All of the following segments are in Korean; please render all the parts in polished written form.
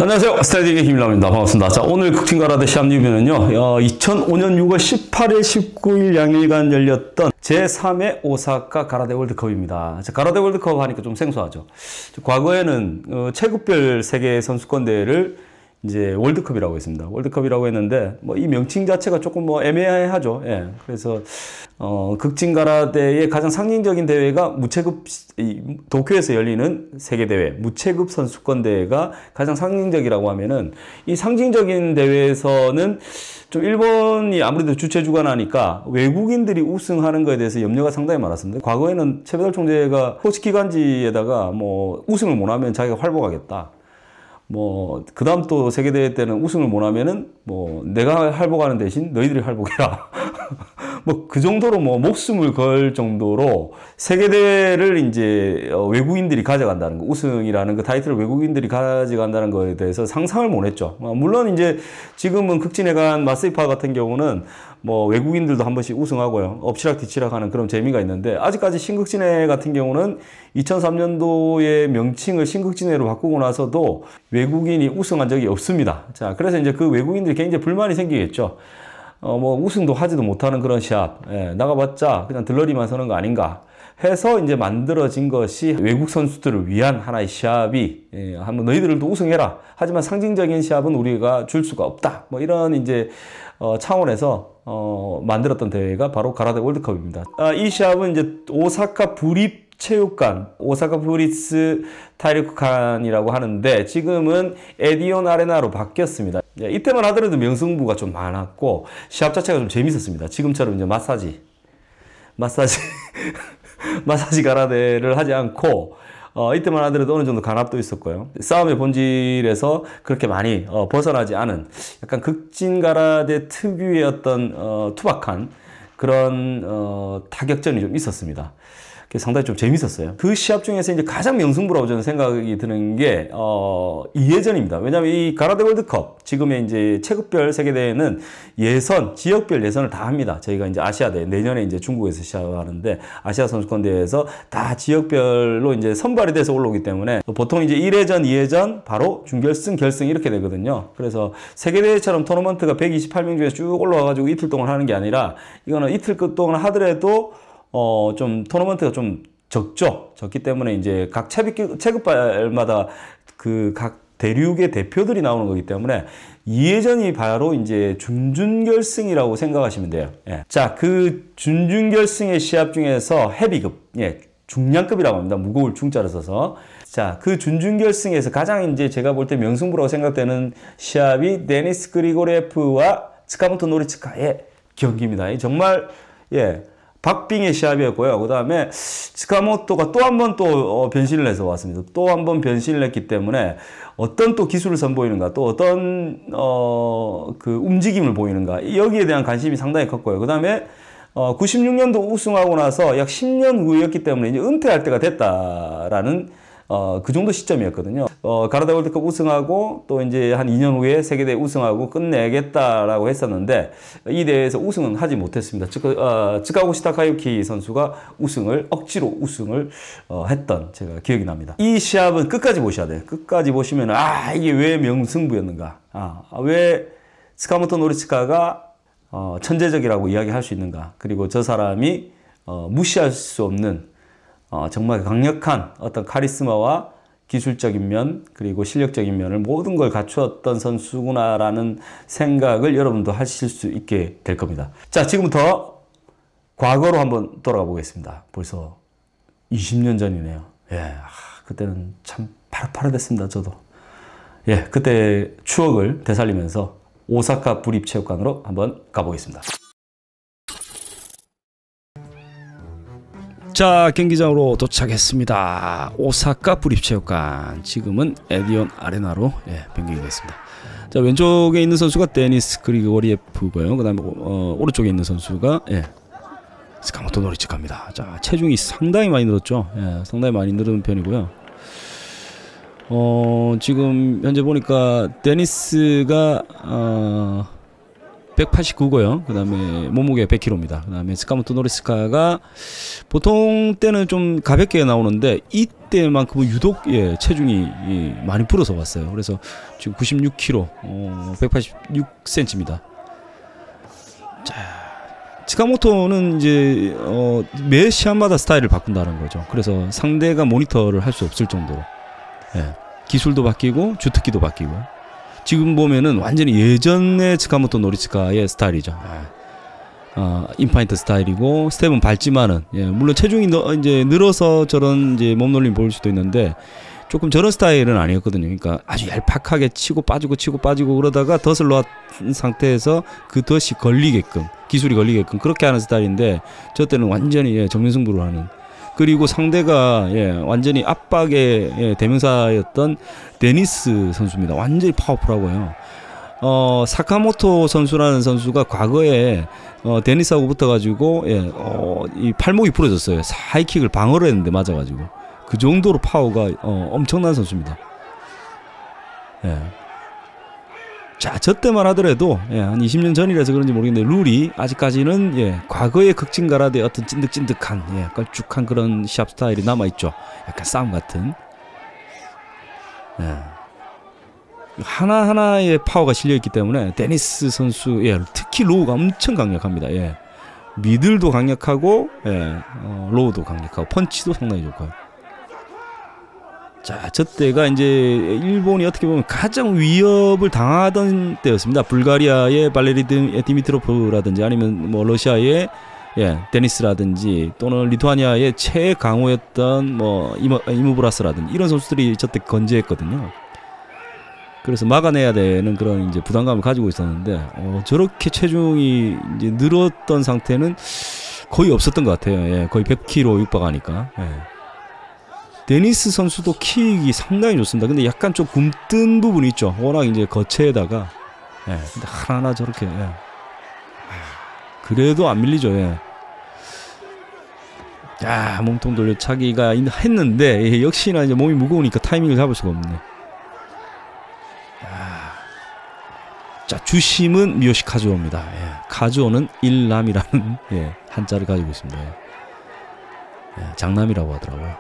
안녕하세요. 스타디의 김일남입니다. 반갑습니다. 자, 오늘 극진가라데 시합 리뷰는요, 2005년 6월 18일, 19일 양일간 열렸던 제3회 오사카 가라데 월드컵입니다. 자, 가라데 월드컵 하니까 좀 생소하죠. 과거에는 체급별 세계 선수권 대회를 이제 월드컵이라고 했습니다. 월드컵이라고 했는데 뭐 이 명칭 자체가 조금 뭐 애매하죠. 예. 그래서 극진가라데의 가장 상징적인 대회가 무체급 도쿄에서 열리는 세계 대회 무체급 선수권 대회가 가장 상징적이라고 하면은 이 상징적인 대회에서는 좀 일본이 아무래도 주최 주관하니까 외국인들이 우승하는 거에 대해서 염려가 상당히 많았습니다. 과거에는 최배달 총재가 스포츠 기관지에다가 뭐 우승을 못하면 자기가 활보하겠다. 뭐 그다음 또 세계대회 때는 우승을 못하면은 뭐 내가 활복하는 대신 너희들이 활복해라. 뭐 그 정도로 뭐 목숨을 걸 정도로 세계대회를 이제 외국인들이 가져간다는 거, 우승이라는 그 타이틀을 외국인들이 가져간다는 거에 대해서 상상을 못 했죠. 물론 이제 지금은 극진에 간 마스이파 같은 경우는 뭐 외국인들도 한 번씩 우승하고요. 엎치락 뒤치락 하는 그런 재미가 있는데 아직까지 신극진회 같은 경우는 2003년도에 명칭을 신극진회로 바꾸고 나서도 외국인이 우승한 적이 없습니다. 자, 그래서 이제 그 외국인들이 굉장히 불만이 생기겠죠. 뭐 우승도 하지도 못하는 그런 시합, 나가봤자 그냥 들러리만 서는 거 아닌가 해서 이제 만들어진 것이 외국 선수들을 위한 하나의 시합이, 한번 너희들도 우승해라. 하지만 상징적인 시합은 우리가 줄 수가 없다. 뭐 이런 이제 차원에서 만들었던 대회가 바로 가라데 월드컵입니다. 이 시합은 이제 오사카 부립 체육관, 오사카 브리스 타이르쿠관이라고 하는데 지금은 에디온 아레나로 바뀌었습니다. 이때만 하더라도 명승부가 좀 많았고 시합 자체가 좀 재밌었습니다. 지금처럼 이제 마사지 가라데를 하지 않고 이때만 하더라도 어느 정도 강압도 있었고요. 싸움의 본질에서 그렇게 많이 벗어나지 않은 약간 극진가라데 특유의 어떤 투박한 그런 타격전이 좀 있었습니다. 상당히 좀 재밌었어요. 그 시합 중에서 이제 가장 명승부라고 저는 생각이 드는 게, 2회전입니다. 왜냐면 이 가라데 월드컵, 지금의 이제 체급별 세계대회는 지역별 예선을 다 합니다. 저희가 이제 아시아대, 내년에 이제 중국에서 시합하는데, 아시아 선수권대회에서 다 지역별로 이제 선발이 돼서 올라오기 때문에, 보통 이제 1회전, 2회전, 바로 준결승, 결승 이렇게 되거든요. 그래서 세계대회처럼 토너먼트가 128명 중에서 쭉 올라와가지고 이틀 동안 하는 게 아니라, 이거는 이틀 동안 하더라도 좀 토너먼트가 좀 적기 때문에 이제 각 체급별마다 그 각 대륙의 대표들이 나오는 거기 때문에 2회전이 바로 이제 준결승이라고 생각하시면 돼요. 예. 자, 그 준결승의 시합 중에서 헤비급, 중량급이라고 합니다. 무거울 중자를 써서. 자, 그 준결승에서 가장 이제 제가 볼 때 명승부라고 생각되는 시합이 데니스 그리고리에프와 스카모토 노리츠카의 경기입니다. 정말, 박빙의 시합이었고요. 그 다음에 스카모토가 또 한 번 변신을 해서 왔습니다. 또 한 번 변신을 했기 때문에 어떤 또 기술을 선보이는가, 또 어떤 그 움직임을 보이는가, 여기에 대한 관심이 상당히 컸고요. 그 다음에 96년도 우승하고 나서 약 10년 후였기 때문에 이제 은퇴할 때가 됐다라는 그 정도 시점이었거든요. 가라데 월드컵 우승하고 또 이제 한 2년 후에 세계대회 우승하고 끝내겠다라고 했었는데 이 대회에서 우승은 하지 못했습니다. 츠카고 시타카유키 선수가 억지로 우승을 했던 제가 기억이 납니다. 이 시합은 끝까지 보셔야 돼요. 끝까지 보시면 이게 왜 명승부였는가? 왜 스카모토 노리츠카가 천재적이라고 이야기할 수 있는가? 그리고 저 사람이 무시할 수 없는 정말 강력한 어떤 카리스마와 기술적인 면, 그리고 실력적인 면을 모든 걸 갖추었던 선수구나라는 생각을 여러분도 하실 수 있게 될 겁니다. 자, 지금부터 과거로 한번 돌아가 보겠습니다. 벌써 20년 전이네요. 그때는 참 파릇파릇했습니다, 저도. 그때 추억을 되살리면서 오사카 부립체육관으로 한번 가보겠습니다. 자, 경기장으로 도착했습니다. 오사카 부립체육관. 지금은 에디온 아레나로 변경이 됐습니다. 자, 왼쪽에 있는 선수가 데니스 그리고리에프고요. 그 다음에 오른쪽에 있는 선수가 스카모토 노리츠카입니다. 자, 체중이 상당히 많이 늘었죠. 상당히 많이 늘은 편이고요. 지금 현재 보니까 데니스가 189고요. 그 다음에 몸무게 100kg입니다. 그 다음에 스카모토 노리스카가 보통 때는 좀 가볍게 나오는데 이때만큼은 유독 체중이 많이 불어서 왔어요. 그래서 지금 96kg, 186cm입니다. 자, 스카모토는 이제 매 시합마다 스타일을 바꾼다는 거죠. 그래서 상대가 모니터를 할 수 없을 정도로 기술도 바뀌고 주특기도 바뀌고. 지금 보면은 완전히 예전의 스카모토 노리츠카의 스타일이죠. 인파인트 스타일이고 스텝은 밟지만은 물론 체중이 이제 늘어서 저런 이제 몸놀림 보일 수도 있는데 조금 저런 스타일은 아니었거든요. 그러니까 아주 얄팍하게 치고 빠지고 그러다가 덫을 놓은 상태에서 그 덫이 걸리게끔 기술이 걸리게끔 그렇게 하는 스타일인데 저 때는 완전히 정면승부를 하는. 그리고 상대가 완전히 압박의 대명사였던 데니스 선수입니다. 완전히 파워풀하고요. 사카모토 선수라는 선수가 과거에 데니스하고 붙어가지고 이 팔목이 부러졌어요. 하이킥을 방어를 했는데 맞아가지고 그 정도로 파워가 엄청난 선수입니다. 자, 저 때만 하더라도 한 20년 전이라서 그런지 모르겠는데 룰이 아직까지는 과거의 극진가라데 어떤 찐득찐득한 걸쭉한 그런 시합 스타일이 남아있죠. 약간 싸움 같은 하나하나의 파워가 실려있기 때문에 데니스 선수 특히 로우가 엄청 강력합니다. 미들도 강력하고 로우도 강력하고 펀치도 상당히 좋고요. 자, 저 때가 이제 일본이 어떻게 보면 가장 위협을 당하던 때였습니다. 불가리아의 발레리 디미트로프라든지 아니면 뭐 러시아의 데니스라든지 또는 리투아니아의 최강호였던 뭐 이무브라스라든지 이런 선수들이 저 때 건재했거든요. 그래서 막아내야 되는 그런 이제 부담감을 가지고 있었는데 저렇게 체중이 이제 늘었던 상태는 거의 없었던 것 같아요. 거의 100kg 육박하니까. 데니스 선수도 킥이 상당히 좋습니다. 근데 약간 좀 굼뜬 부분이 있죠. 워낙 이제 거체에다가 근데 하나하나 저렇게 그래도 안 밀리죠. 야, 몸통 돌려차기가 했는데 역시나 이제 몸이 무거우니까 타이밍을 잡을 수가 없네. 자, 주심은 미요시 카즈오입니다. 카즈오는 일남이라는 한자를 가지고 있습니다. 장남이라고 하더라고요.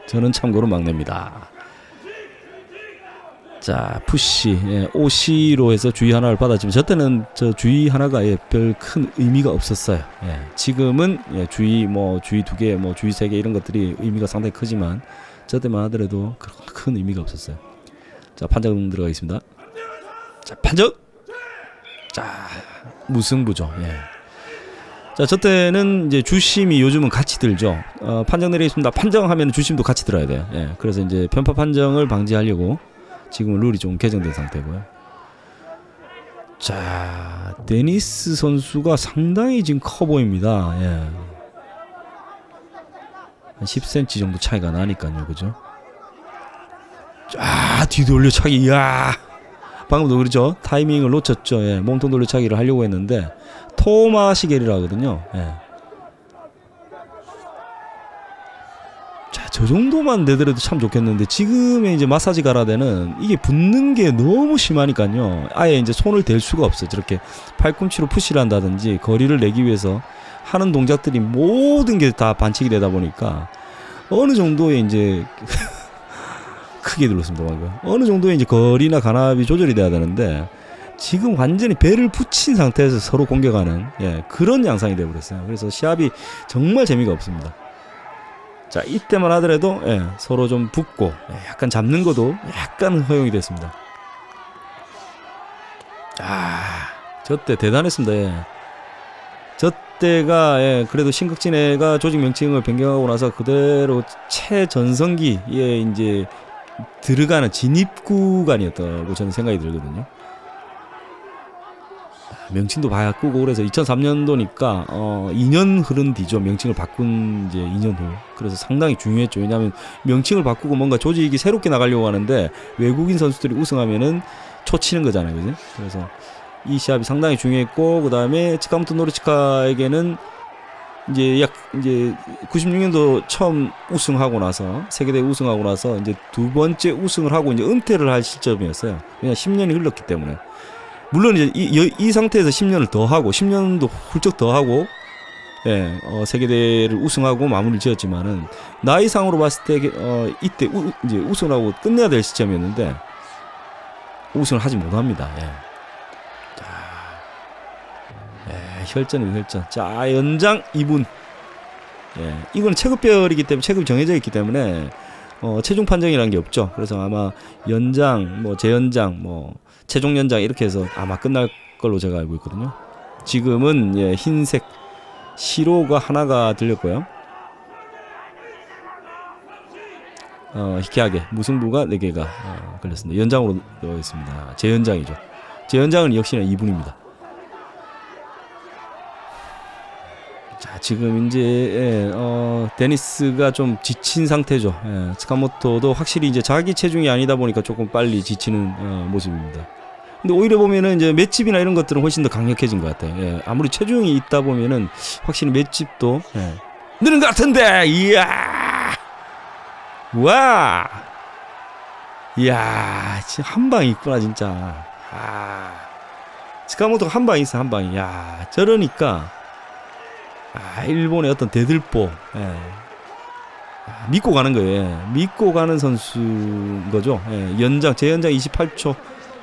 저는 참고로 막내입니다. 자, 푸시 오시로 해서 주의 하나를 받았지만 저 때는 저 주의 하나가 별 큰 의미가 없었어요. 지금은 주의 뭐 주의 2개 뭐 주의 3개 이런 것들이 의미가 상당히 크지만 저 때만 하더라도 큰 의미가 없었어요. 자, 판정 들어가겠습니다. 자, 판정. 자, 무승부죠. 자, 저 때는 이제 주심이 요즘은 같이 들죠. 판정 내리겠습니다. 판정하면 주심도 같이 들어야 돼요. 그래서 이제 편파 판정을 방지하려고 지금은 룰이 좀 개정된 상태고요. 자, 데니스 선수가 상당히 지금 커 보입니다. 한 10cm 정도 차이가 나니까요, 그죠? 자, 뒤돌려차기, 이야. 방금도 그렇죠. 타이밍을 놓쳤죠. 몸통 돌려차기를 하려고 했는데 토마시겔이라 하거든요. 자, 저 정도만 되더라도 참 좋겠는데 지금의 이제 마사지 가라데는 이게 붙는 게 너무 심하니까요. 아예 이제 손을 댈 수가 없어요. 저렇게 팔꿈치로 푸시를 한다든지 거리를 내기 위해서 하는 동작들이 모든 게 다 반칙이 되다 보니까 어느 정도의 이제 크게 들었습니다. 방금. 어느 정도의 이제 거리나 간압이 조절이 돼야 되는데 지금 완전히 배를 붙인 상태에서 서로 공격하는 그런 양상이 되어버렸어요. 그래서 시합이 정말 재미가 없습니다. 자, 이때만 하더라도 서로 좀 붙고 약간 잡는 것도 약간 허용이 됐습니다. 저 때 대단했습니다. 저 때가 그래도 신극진해가 조직 명칭을 변경하고 나서 그대로 최전성기에 이제 들어가는 진입 구간이었다고 저는 생각이 들거든요. 명칭도 바꾸고 그래서 2003년도니까 2년 흐른 뒤죠. 명칭을 바꾼 이제 2년 후. 그래서 상당히 중요했죠. 왜냐하면 명칭을 바꾸고 뭔가 조직이 새롭게 나가려고 하는데 외국인 선수들이 우승하면은 초치는 거잖아요, 그죠? 그래서 이 시합이 상당히 중요했고 그 다음에 스카모토 노리츠카에게는 이제 96년도 처음 우승하고 나서 세계대회 우승하고 나서 이제 두 번째 우승을 하고 이제 은퇴를 할 시점이었어요. 왜냐 10년이 흘렀기 때문에. 물론 이제 이 상태에서 10년을 더 하고 10년도 훌쩍 더 하고 예, 세계대회를 우승하고 마무리를 지었지만은 나이상으로 봤을 때 이때 이제 우승을 하고 끝내야 될 시점이었는데 우승을 하지 못합니다. 예. 자, 혈전이에요, 혈전. 자, 연장 2분. 예, 이건 체급별이기 때문에 체급이 정해져 있기 때문에 최종 판정이라는 게 없죠. 그래서 아마 연장, 뭐 재연장, 뭐 최종 연장 이렇게 해서 아마 끝날 걸로 제가 알고 있거든요. 지금은 예, 흰색 시로가 하나가 들렸고요. 희귀하게 무승부가 4개가 걸렸습니다. 연장으로 넣어있습니다. 재연장이죠. 재연장은 역시나 2분입니다. 자, 지금 이제 데니스가 좀 지친 상태죠. 스카모토도 확실히 이제 자기 체중이 아니다 보니까 조금 빨리 지치는 모습입니다. 근데 오히려 보면은 이제 맷집이나 이런 것들은 훨씬 더 강력해진 것 같아요. 아무리 체중이 있다 보면은 확실히 맷집도 느는 것 같은데, 이야, 와, 이야, 진짜 한 방이 있구나 진짜. 스카모토가 한 방이 있어, 한 방이. 야, 저러니까 일본의 어떤 대들보, 믿고 가는 거예요. 믿고 가는 선수인 거죠. 연장, 재연장 28초.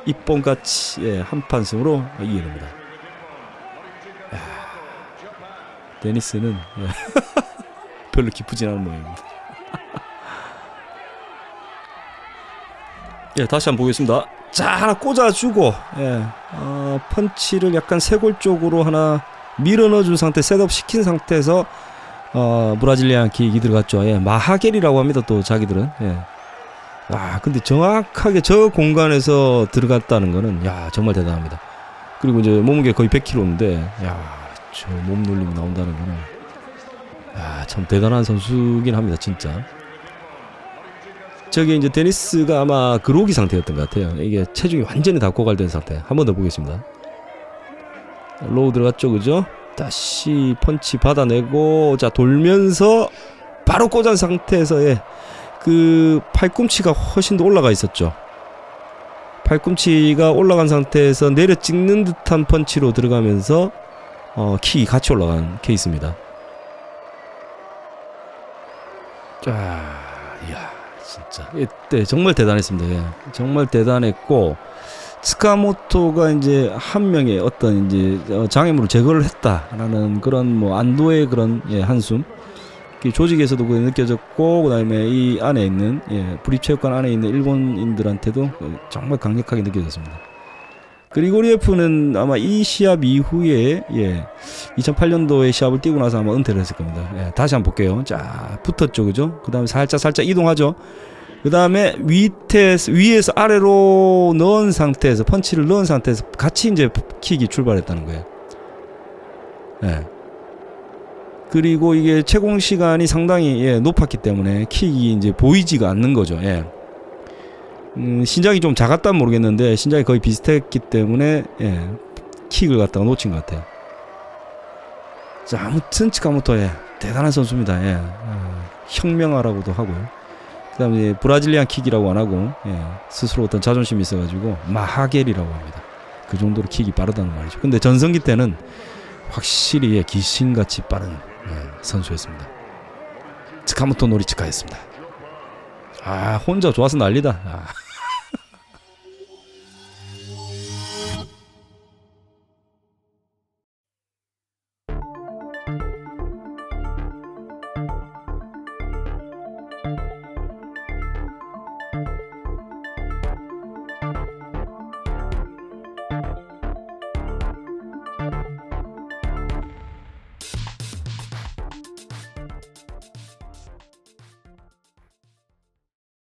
입봉같이 한판 승으로 이겨냅니다. 데니스는 별로 기쁘진 않은 모양입니다. 다시 한번 보겠습니다. 자, 하나 꽂아주고 펀치를 약간 쇄골 쪽으로 하나 밀어 넣어준 상태, 셋업 시킨 상태에서 브라질리안 킥이 들어갔죠. 마하겔이라고 합니다. 또 자기들은. 근데 정확하게 저 공간에서 들어갔다는 거는 정말 대단합니다. 그리고 이제 몸무게 거의 100kg인데 저 몸놀림이 나온다는 거는 참 대단한 선수긴 합니다, 진짜. 저게 이제 데니스가 아마 그로기 상태였던 것 같아요. 이게 체중이 완전히 다 고갈된 상태. 한 번 더 보겠습니다. 로우 들어갔죠, 그죠? 다시 펀치 받아내고, 자, 돌면서 바로 꽂은 상태에서의 그 팔꿈치가 훨씬 더 올라가 있었죠. 팔꿈치가 올라간 상태에서 내려 찍는 듯한 펀치로 들어가면서 킥이 같이 올라간 케이스입니다. 자, 이야, 진짜 이때 정말 대단했습니다. 정말 대단했고, 스카모토가 이제 한 명의 어떤 이제 장애물을 제거를 했다라는 그런 뭐 안도의 그런 한숨. 조직에서도 그게 느껴졌고, 그 다음에 이 안에 있는 브립체육관 안에 있는 일본인들한테도 정말 강력하게 느껴졌습니다. 그리고리에프는 아마 이 시합 이후에 2008년도에 시합을 뛰고 나서 아마 은퇴를 했을 겁니다. 다시 한번 볼게요. 자, 붙었죠, 그죠? 그 다음에 살짝 이동하죠. 그 다음에 위에서 아래로 넣은 상태에서 펀치를 넣은 상태에서 같이 이제 킥이 출발했다는 거예요. 그리고 이게 채공 시간이 상당히 높았기 때문에 킥이 이제 보이지가 않는 거죠. 신장이 좀 작았다면 모르겠는데 신장이 거의 비슷했기 때문에 킥을 갖다가 놓친 것 같아요. 자, 아무튼 스카모토 대단한 선수입니다. 혁명하라고도 하고요. 그 다음에 브라질리안 킥이라고 안 하고 스스로 어떤 자존심이 있어가지고 마하겔이라고 합니다. 그 정도로 킥이 빠르다는 말이죠. 근데 전성기 때는 확실히 귀신같이 빠른 선수였습니다. 스카모토 노리츠카였습니다. 혼자 좋아서 난리다.